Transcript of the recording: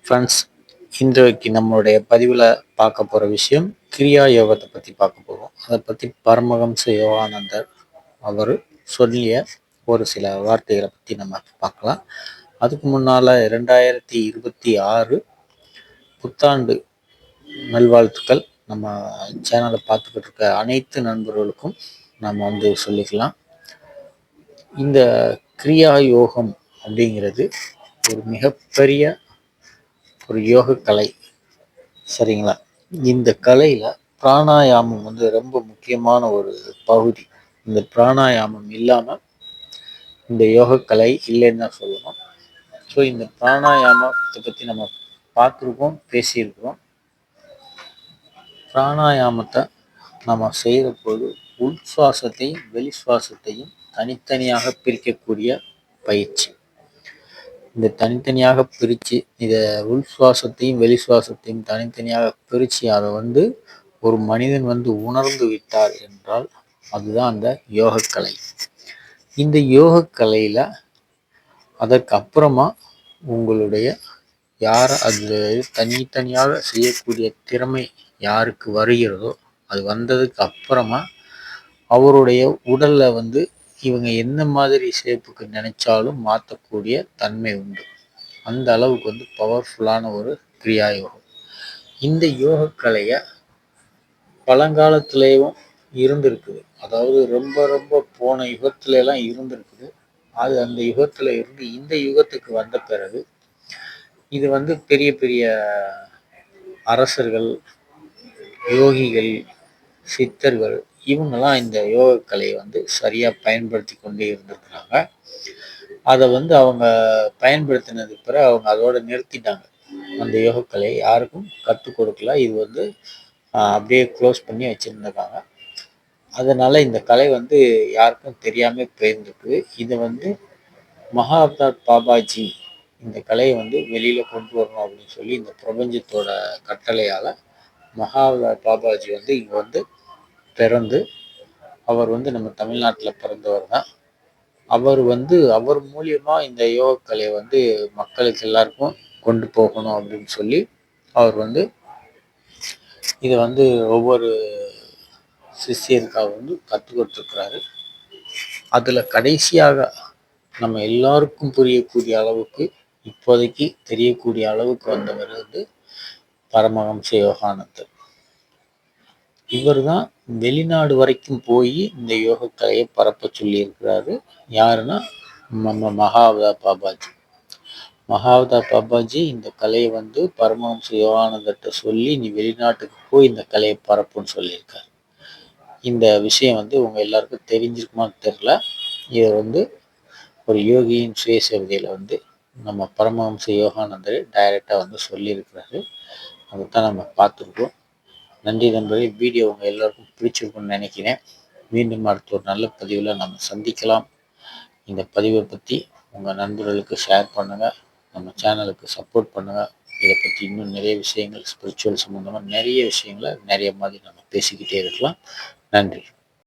Friends, இன்றைக்கு நம்மளுடைய பதிவில் பார்க்க போகிற விஷயம் கிரியா யோகத்தை பற்றி பார்க்க போகிறோம். அதை பற்றி பரமஹம்ச யோகானந்தர் அவர் சொல்லிய ஒரு சில வார்த்தைகளை பற்றி நம்ம பார்க்கலாம். அதுக்கு முன்னால் 2026 புத்தாண்டு நல்வாழ்த்துக்கள். நம்ம சேனலை பார்த்துக்கிட்டு இருக்க அனைத்து நண்பர்களுக்கும் நம்ம சொல்லிக்கலாம். இந்த கிரியா யோகம் அப்படிங்கிறது ஒரு மிகப்பெரிய ஒரு யோக கலை, சரிங்களா? இந்த கலையில பிராணாயாமம் ரொம்ப முக்கியமான ஒரு பகுதி. இந்த பிராணாயாமம் இல்லாம இந்த யோக கலை இல்லைன்னு தான் சொல்லணும். ஸோ இந்த பிராணாயாமத்தை பற்றி நம்ம பார்த்துருக்கோம், பேசியிருக்கிறோம். பிராணாயாமத்தை நம்ம செய்கிற போது உள் சுவாசத்தையும் வெளி சுவாசத்தையும் தனித்தனியாக பிரிக்கக்கூடிய பயிற்சி. இந்த தனித்தனியாக பிரித்து இதை உள் சுவாசத்தையும் வெளி சுவாசத்தையும் தனித்தனியாக பிரித்து அதை ஒரு மனிதன் உணர்ந்து விட்டார் என்றால் அதுதான் அந்த யோகக்கலை. இந்த யோகக்கலையில் அதற்கு அப்புறமா உங்களுடைய யார் அது தனித்தனியாக செய்யக்கூடிய திறமை யாருக்கு வருகிறதோ அது வந்ததுக்கு அப்புறமா அவருடைய உடல்ல இவங்க எந்த மாதிரி ஷேப்புக்கு நினைச்சாலும் மாற்றக்கூடிய தன்மை உண்டு. அந்த அளவுக்கு பவர்ஃபுல்லான ஒரு கிரியா யோகம். இந்த யோகக்கலையை பழங்காலத்திலேயும் இருந்திருக்குது. அதாவது ரொம்ப ரொம்ப போன யுகத்துல எல்லாம் இருந்திருக்குது. அது அந்த யுகத்துல இருந்து இந்த யுகத்துக்கு வந்த பிறகு இது பெரிய பெரிய அரசர்கள், யோகிகள், சித்தர்கள் இவங்கெல்லாம் இந்த யோகக்கலையை சரியா பயன்படுத்தி கொண்டே இருந்திருக்கிறாங்க. அதை அவங்க பயன்படுத்தினதுக்கு பிறகு அவங்க அதோட நிறுத்திட்டாங்க. அந்த யோகக்கலையை யாருக்கும் கற்றுக் கொடுக்கல. இது அப்படியே க்ளோஸ் பண்ணி வச்சிருந்திருக்காங்க. அதனால இந்த கலை யாருக்கும் தெரியாம போயிருந்திருக்கு. இதை மகாவதார் பாபாஜி இந்த கலையை வெளியில கொண்டு வரணும் அப்படின்னு சொல்லி இந்த பிரபஞ்சத்தோட கட்டளையால மகாவதார் பாபாஜி இங்க பிறந்து, அவர் நம்ம தமிழ்நாட்டில் பிறந்தவர் தான். அவர் அவர் மூலியமா இந்த யோகக்கலையை மக்களுக்கு எல்லாருக்கும் கொண்டு போகணும் அப்படின்னு சொல்லி அவர் இதை ஒவ்வொரு சிஷியருக்காக கற்றுக் கொடுத்துருக்கிறாரு. அதுல கடைசியாக நம்ம எல்லாருக்கும் புரியக்கூடிய அளவுக்கு இப்போதைக்கு தெரியக்கூடிய அளவுக்கு வந்தவர் பரமஹம்ச யோகானந்தர். இவர் தான் வெளிநாடு வரைக்கும் போய் இந்த யோகக்கலையை பரப்ப சொல்லி இருக்கிறாரு. யாருன்னா நம்ம மகாவதார் பாபாஜி. மகாவதார் பாபாஜி இந்த கலையை பரமஹம்ச யோகானந்தர்கிட்ட சொல்லி நீ வெளிநாட்டுக்கு போய் இந்த கலையை பரப்புன்னு சொல்லியிருக்காரு. இந்த விஷயம் உங்க எல்லாருக்கும் தெரிஞ்சிருக்குமான்னு தெரியல. இது ஒரு யோகியின் சுயசரிதையில நம்ம பரமஹம்ச யோகானந்தர் டைரக்டா சொல்லியிருக்கிறாரு. அதைத்தான் நம்ம பார்த்துருக்கோம். நன்றி நண்பர்களே. வீடியோ உங்க எல்லாருக்கும் பிடிச்சிருக்கும்னு நினைக்கிறேன். மீண்டும் அடுத்த ஒரு நல்ல பதிவில் நம்ம சந்திக்கலாம். இந்த பதிவை பற்றி உங்கள் நண்பர்களுக்கு ஷேர் பண்ணுங்கள். நம்ம சேனலுக்கு சப்போர்ட் பண்ணுங்கள். இதை பற்றி இன்னும் நிறைய விஷயங்கள், ஸ்பிரிச்சுவல் சம்மந்தமாக நிறைய விஷயங்களை நிறைய மாதிரி நம்ம பேசிக்கிட்டே இருக்கலாம். நன்றி.